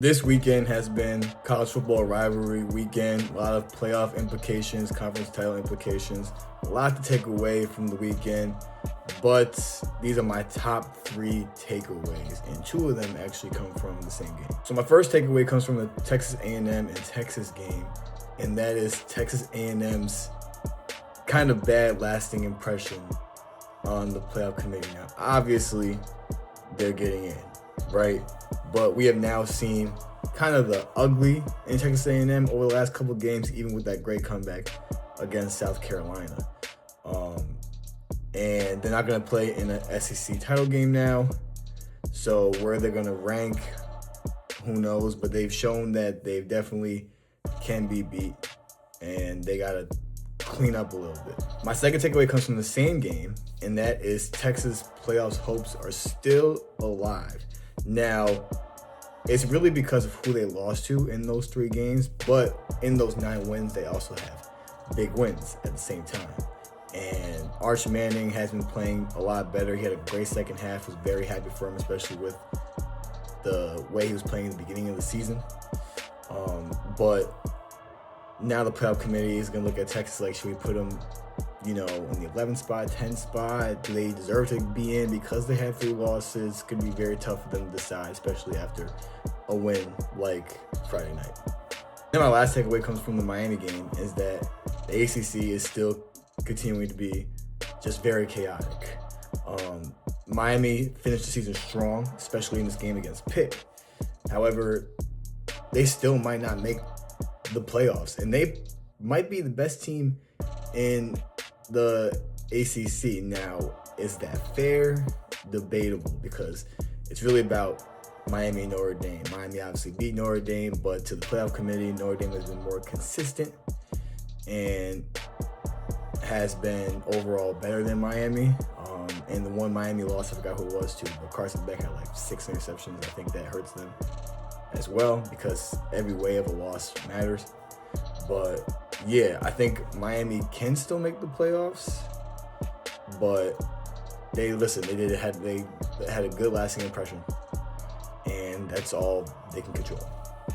This weekend has been college football rivalry weekend, a lot of playoff implications, conference title implications, a lot to take away from the weekend, but these are my top 3 takeaways, and 2 of them actually come from the same game. So my first takeaway comes from the Texas A&M and Texas game, and that is Texas A&M's kind of bad lasting impression on the playoff committee. Now, obviously, they're getting in, right? But we have now seen kind of the ugly in Texas A&M over the last couple of games, even with that great comeback against South Carolina. And they're not going to play in an SEC title game now. So where they're going to rank, who knows? But they've shown that they definitely can be beat, and they got to clean up a little bit. My second takeaway comes from the same game, and that is Texas playoffs hopes are still alive. Now, it's really because of who they lost to in those 3 games, but in those 9 wins, they also have big wins at the same time. And Arch Manning has been playing a lot better. He had a great second half. Was very happy for him, especially with the way he was playing at the beginning of the season. But now the playoff committee is going to look at Texas like, should we put them, in the 11th spot, 10th spot? Do they deserve to be in because they had 3 losses? It's going to be very tough for them to decide, especially after a win like Friday night. Then my last takeaway comes from the Miami game, is that the ACC is still continuing to be just very chaotic. Miami finished the season strong, especially in this game against Pitt. However, they still might not make the playoffs, and they might be the best team in the ACC. Now, is that fair? Debatable, because it's really about Miami and Notre Dame. Miami obviously beat Notre Dame, but to the playoff committee, Notre Dame has been more consistent and has been overall better than Miami. And the one Miami loss, I forgot who it was to, but Carson Beck had like 6 interceptions. I think that hurts them as well, because every way of a loss matters. But yeah, I think Miami can still make the playoffs, but they had a good lasting impression, and that's all they can control.